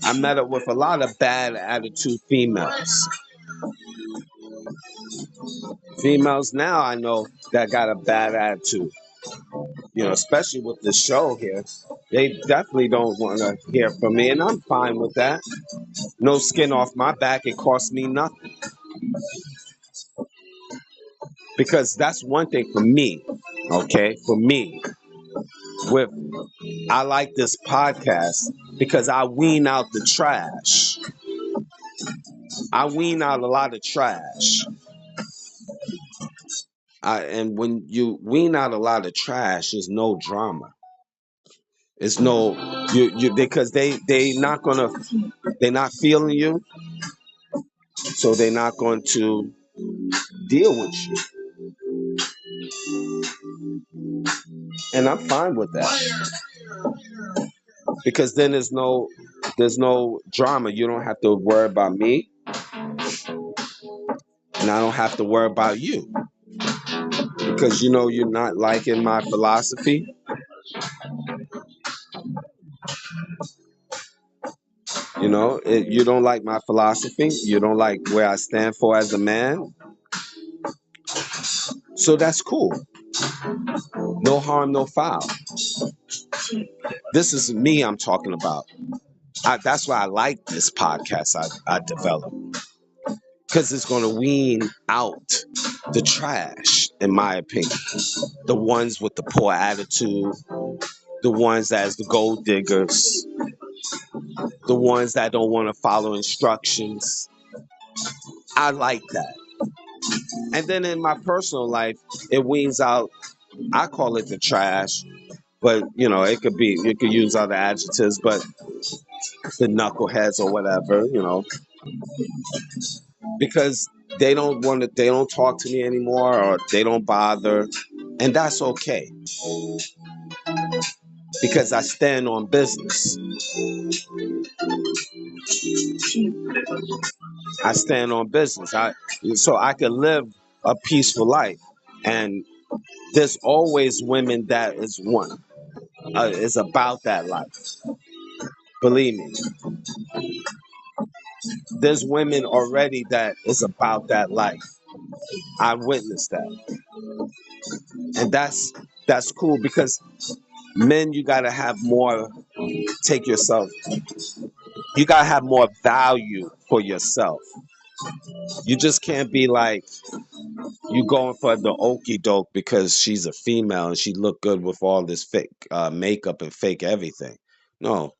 I met up with a lot of bad attitude females. Females now I know that got a bad attitude. Especially with the show here. They definitely don't want to hear from me, and I'm fine with that. No skin off my back. It costs me nothing. Because that's one thing for me, okay? For me, with I like this podcast because I wean out the trash. I wean out a lot of trash. And when you wean out a lot of trash, there's no drama. It's no you because they're not feeling you, so they're not going to deal with you. And I'm fine with that. Because then there's no drama. You don't have to worry about me, and I don't have to worry about you. Because you're not liking my philosophy. You don't like my philosophy. You don't like where I stand for as a man. So that's cool. No harm, no foul. This is me I'm talking about. That's why I like this podcast I developed. Because it's going to wean out the trash, in my opinion. The ones with the poor attitude, the ones that's the gold diggers, the ones that don't want to follow instructions. I like that. And then in my personal life, it weans out, I call it the trash, but you could use other adjectives, but the knuckleheads or whatever, because they don't talk to me anymore, or they don't bother. And that's okay, because I stand on business. I stand on business. So I can live a peaceful life. And there's always women that is about that life. Believe me, there's women already that is about that life. I witnessed that. And that's cool, because men, you gotta have more, take yourself, you gotta have more value for yourself. You just can't be like, you going for the okey doke because she's a female and she look good with all this fake makeup and fake everything. No,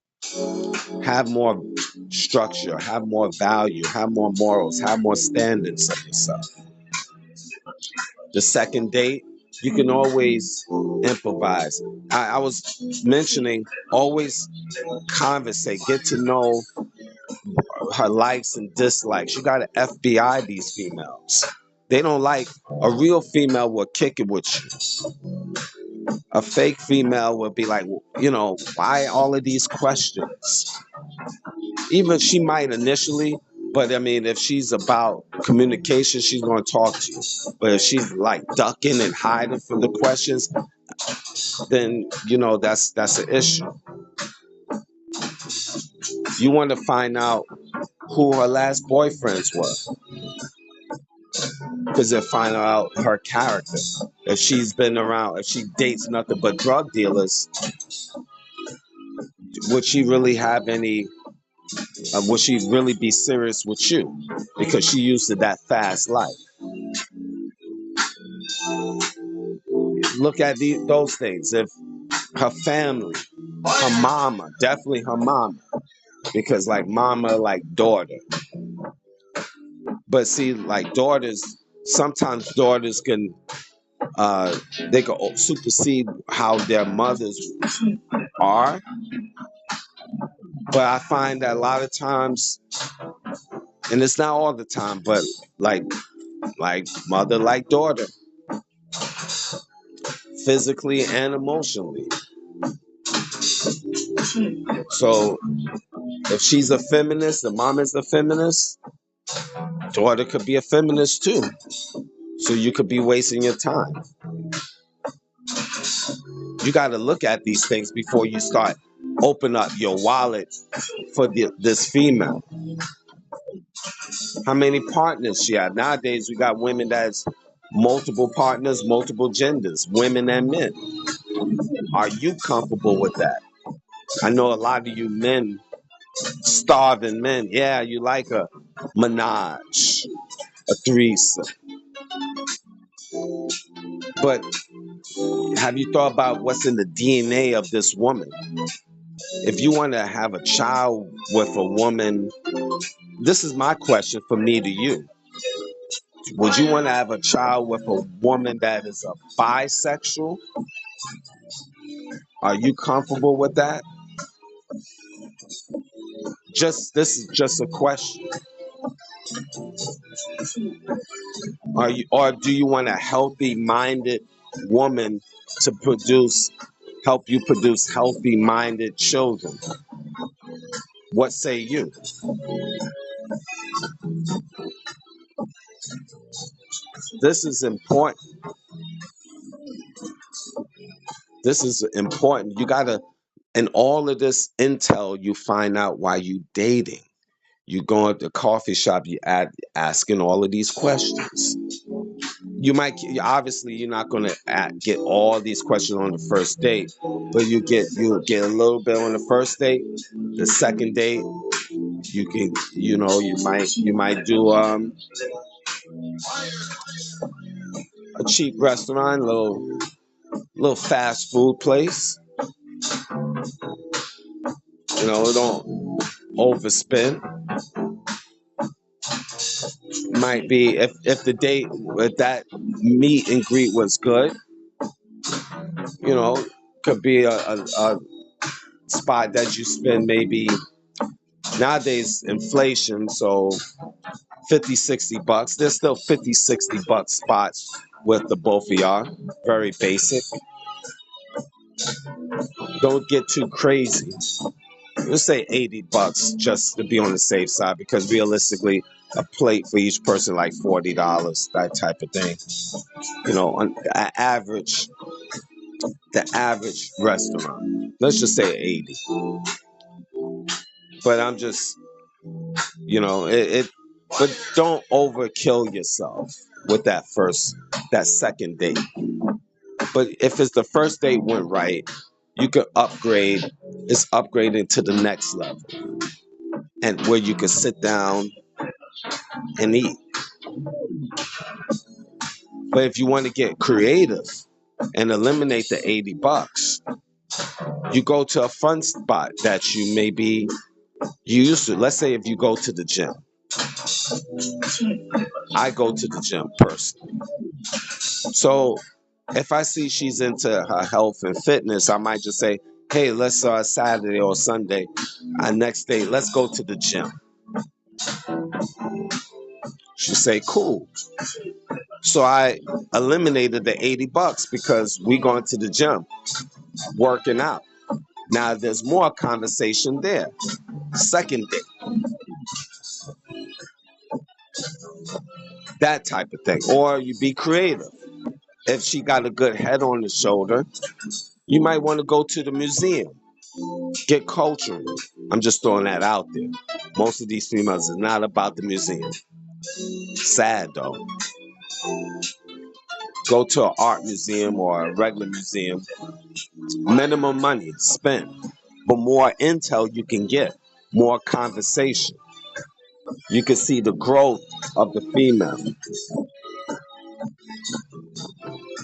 have more structure, have more value, have more morals, have more standards of yourself. The second date, you can always improvise. I was mentioning, always conversate, get to know her likes and dislikes. You got to FBI these females. They don't like, a real female will kick it with you. A fake female will be like, why all of these questions? Even she might initially, but I mean, if she's about communication, she's going to talk to you. But if she's like ducking and hiding from the questions, then that's an issue. You want to find out who her last boyfriends were, because they'll find out her character. If she's been around, if she dates nothing but drug dealers, would she really have any? Would she really be serious with you? Because she used to that fast life. Look at those things. If her family, her mama, definitely her mama, because like mama, like daughter. But see, like sometimes daughters can, they can supersede how their mothers are. But I find that a lot of times, and it's not all the time, but like mother, like daughter, physically and emotionally. So if she's a feminist, the mom is a feminist, daughter could be a feminist too. So you could be wasting your time. You got to look at these things before you start open up your wallet for this female. How many partners she had? Nowadays, we got women that's multiple partners, multiple genders, women and men. Are you comfortable with that? I know a lot of you men, starving men, yeah, you like a menage, a threesome. But have you thought about what's in the DNA of this woman? If you want to have a child with a woman, this is my question for me to you. Would you want to have a child with a woman that is a bisexual? Are you comfortable with that? This is just a question. Or do you want a healthy minded woman to help you produce healthy minded children? What say you? This is important. This is important. You gotta, in all of this intel, you find out why you dating. You go at the coffee shop, asking all of these questions. You might, obviously you're not going to get all these questions on the first date, but you get a little bit on the first date. The second date, you can, you might do a cheap restaurant, little fast food place. Don't overspend. Might be if the date with that meet and greet was good, you know, could be a spot that you spend maybe nowadays inflation, so 50, $60. There's still 50, $60 spots with the both of y'all. Very basic. Don't get too crazy. Let's say $80 just to be on the safe side, because realistically, a plate for each person like $40, that type of thing. On the average restaurant. Let's just say 80. But I'm just, but don't overkill yourself with that second date. But if it's the first date went right, you can upgrade. It's upgrading to the next level, and where you can sit down and eat. But if you want to get creative and eliminate the $80, you go to a fun spot that you used to. Let's say if you go to the gym. I go to the gym personally. So if I see she's into her health and fitness, I might just say, hey, let's Saturday or Sunday, next day, let's go to the gym. She say, cool. So I eliminated the $80 because we going to the gym, working out. Now there's more conversation there. Second date, that type of thing. Or you be creative. If she got a good head on the shoulder, you might want to go to the museum, get cultural. I'm just throwing that out there. Most of these females is not about the museum. Sad though. Go to an art museum or a regular museum. Minimum money spent, but more intel you can get, more conversation. You can see the growth of the female.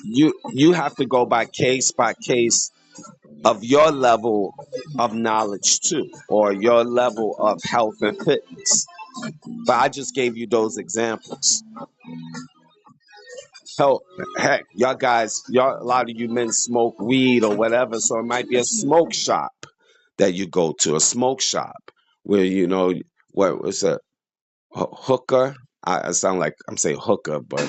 You have to go by case of your level of knowledge too, or your level of health and fitness. But I just gave you those examples. Hell, heck, a lot of you men smoke weed or whatever, so it might be a smoke shop that you go to, a smoke shop where what was a hooker. I sound like I'm saying hooker, but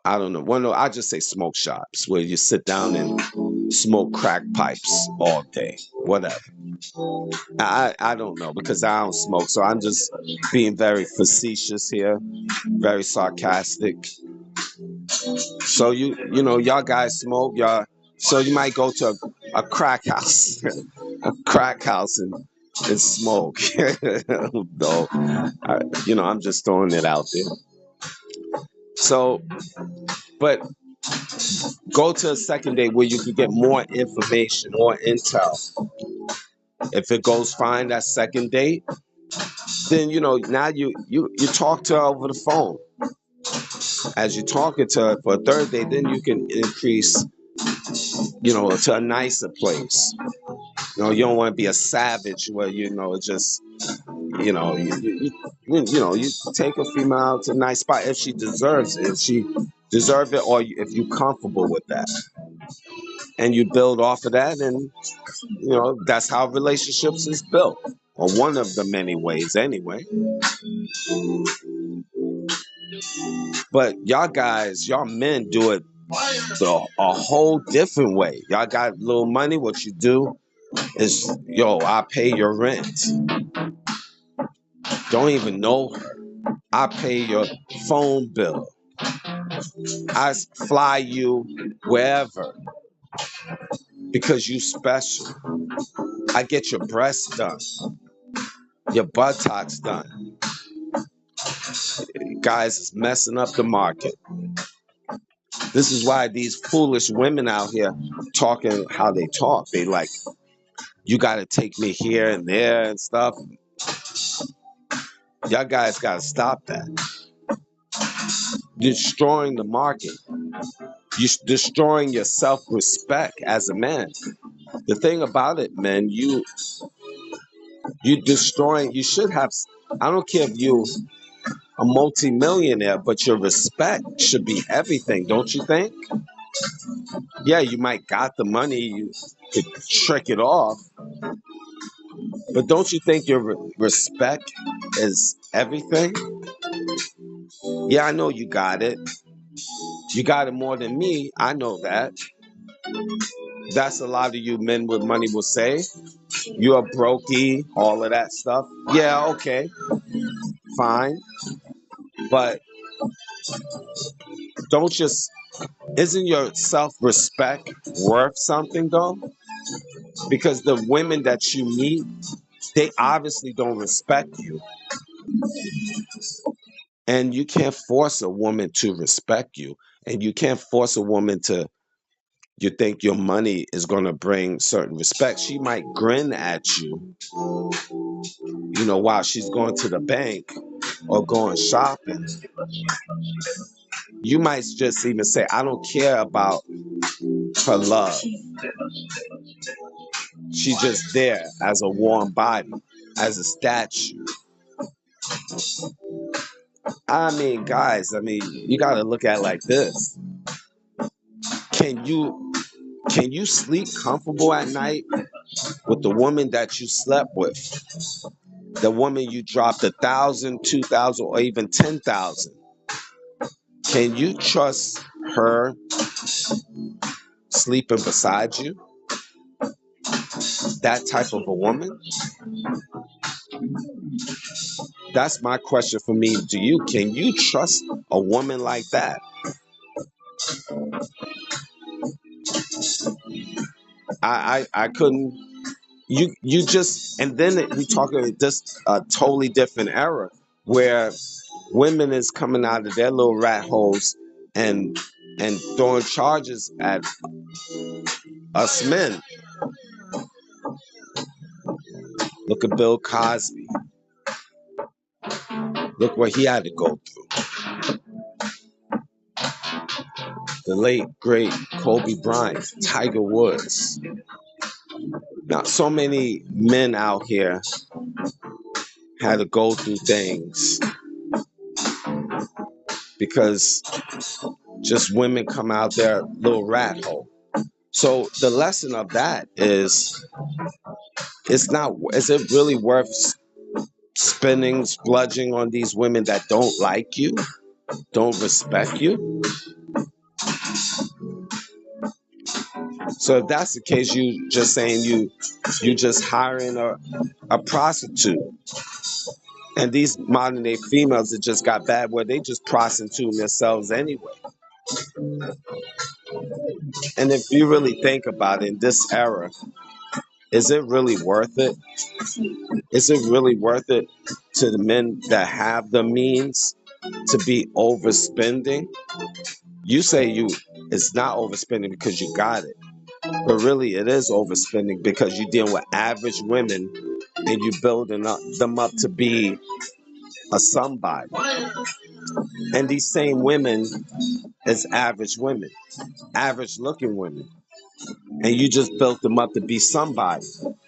I don't know. Well, no, I just say smoke shops where you sit down and smoke crack pipes all day, whatever. I don't know because I don't smoke, so I'm just being very facetious here, very sarcastic. So y'all guys smoke, y'all. So you might go to a crack house, a crack house and smoke. No, I'm just throwing it out there. So, but go to a second date where you can get more information, more intel. If it goes fine that second date, then now you talk to her over the phone. As you're talking to her for a third date, then you can increase, to a nicer place. You don't want to be a savage where it's just you take a female out to a nice spot if she deserves it, or if you're comfortable with that, and you build off of that, and that's how relationships is built, or one of the many ways anyway. But y'all men do it a whole different way. Y'all got little money. What you do is, I pay your rent. Don't even know her. I pay your phone bill. I fly you wherever because you special. I get your breasts done, your buttocks done. Guys is messing up the market. This is why these foolish women out here talking how they talk. They like, you got to take me here and there and stuff. Y'all guys got to stop that. destroying the market. You're destroying your self-respect as a man. The thing about it, man, you destroying. You should have. I don't care if you a multi-millionaire, but your respect should be everything, don't you think? Yeah, you might got the money, you could trick it off, but don't you think your respect is everything? Yeah, I know you got it. You got it more than me. I know that. That's a lot of you men with money will say. You're a brokey, all of that stuff. Yeah, okay, fine. But don't just, isn't your self-respect worth something though? Because the women that you meet, they obviously don't respect you. And you can't force a woman to respect you. And you can't force a woman to, you think your money is going to bring certain respect. She might grin at you, while she's going to the bank or going shopping. You might just even say, I don't care about her love. She's just there as a warm body, as a statue. I mean, guys, you got to look at it like this. Can you sleep comfortable at night with the woman that you slept with? The woman you dropped 1,000, 2,000, or even 10,000. Can you trust her sleeping beside you? That type of a woman? That's my question for me to you. Can you trust a woman like that? I couldn't. You just, and then we talk about just a totally different era where women is coming out of their little rat holes and throwing charges at us men. Look at Bill Cosby. Look what he had to go through. The late great Kobe Bryant, Tiger Woods. Now, so many men out here had to go through things because just women come out their little rat hole. So the lesson of that is, is it really worth spending, splurging on these women that don't like you, don't respect you? So if that's the case, you just saying you just hiring a prostitute. And these modern day females that just got bad where they just prostituting themselves anyway. And if you really think about it in this era, is it really worth it? Is it really worth it to the men that have the means to be overspending? You say it's not overspending because you got it. But really it is overspending because you're dealing with average women and you building them up to be a somebody. And these same women is average women, average looking women. And you just built them up to be somebody.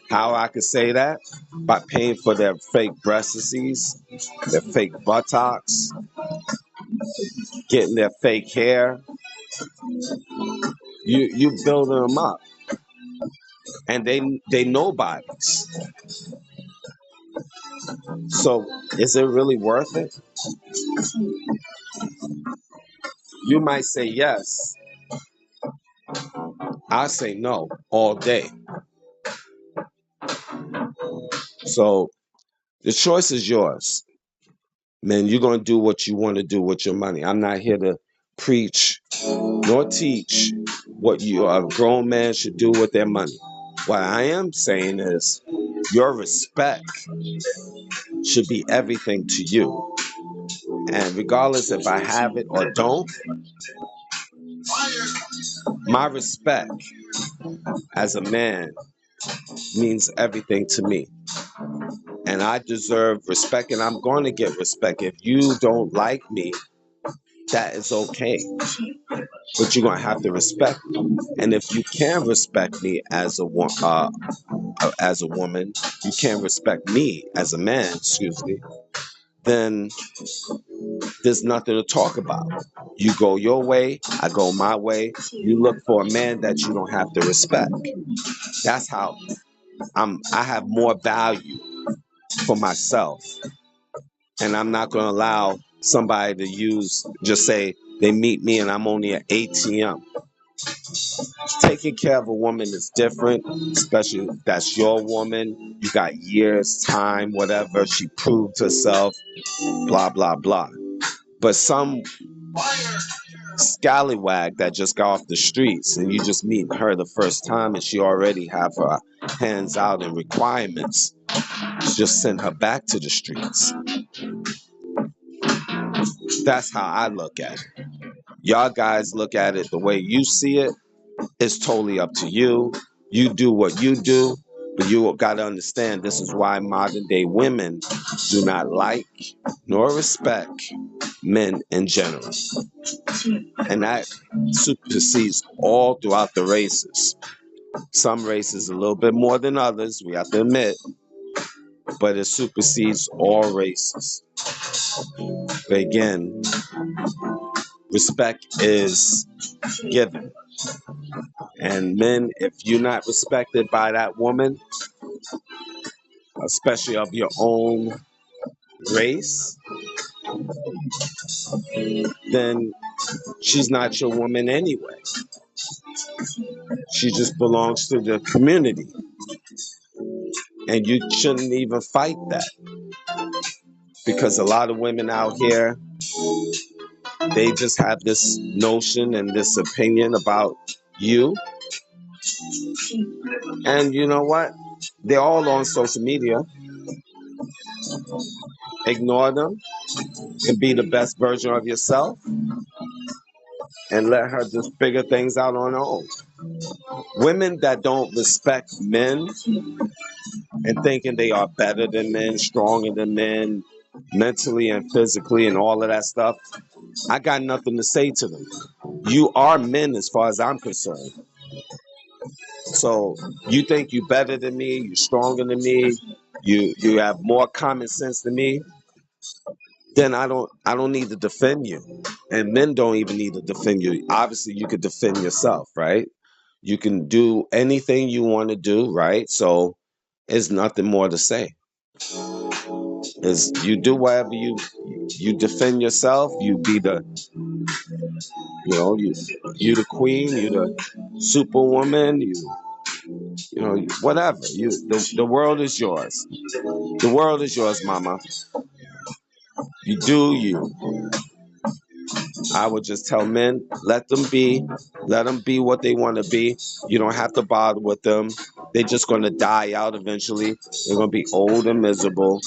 How I could say that? By paying for their fake breast disease, their fake Botox, getting their fake hair. You building them up. And they nobodies. So is it really worth it? You might say yes. I say no all day. So the choice is yours. Man, you're going to do what you want to do with your money. I'm not here to preach nor teach what a grown man should do with their money. What I am saying is your respect should be everything to you. And regardless if I have it or don't, my respect as a man means everything to me. And I deserve respect, and I'm going to get respect. If you don't like me, that is okay. But you're gonna have to respect me. And if you can respect me as a woman, you can't respect me as a man, excuse me, then there's nothing to talk about. You go your way, I go my way. You look for a man that you don't have to respect. That's how I have more value for myself. And I'm not going to allow somebody to just say they meet me and I'm only an ATM. Taking care of a woman is different, especially if that's your woman. You got years, time, whatever. She proved herself, blah, blah, blah. But some scallywag that just got off the streets and you just meet her the first time and she already have her hands out in requirements, just send her back to the streets. That's how I look at it. Y'all guys look at it the way you see it. It's totally up to you. You do what you do, but you got to understand this is why modern day women do not like nor respect men in general. And that supersedes all throughout the races. Some races a little bit more than others, we have to admit, but it supersedes all races. But again, respect is given. And men, if you're not respected by that woman, especially of your own race, then she's not your woman anyway. She just belongs to the community. And you shouldn't even fight that. Because a lot of women out here, they just have this notion and this opinion about you. And you know what? They're all on social media. Ignore them and be the best version of yourself and let her just figure things out on her own. Women that don't respect men and thinking they are better than men, stronger than men, mentally and physically and all of that stuff, I got nothing to say to them. You are men as far as I'm concerned. So you think you better than me, you stronger than me, you have more common sense than me, then I don't need to defend you. And men don't even need to defend you. Obviously you could defend yourself, right? You can do anything you want to do, right? So there's nothing more to say. Is you do whatever you defend yourself, you be the you the queen, you the superwoman, whatever. The world is yours. The world is yours, mama. You do you. I would just tell men, let them be what they want to be. You don't have to bother with them. They're just going to die out eventually. They're going to be old and miserable,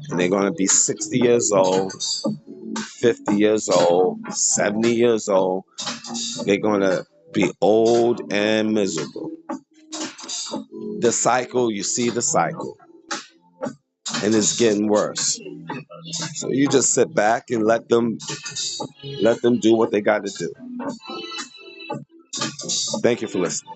and they're going to be 60 years old, 50 years old, 70 years old. They're going to be old and miserable. The cycle, you see the cycle, and it's getting worse. So you just sit back and let them do what they got to do. Thank you for listening.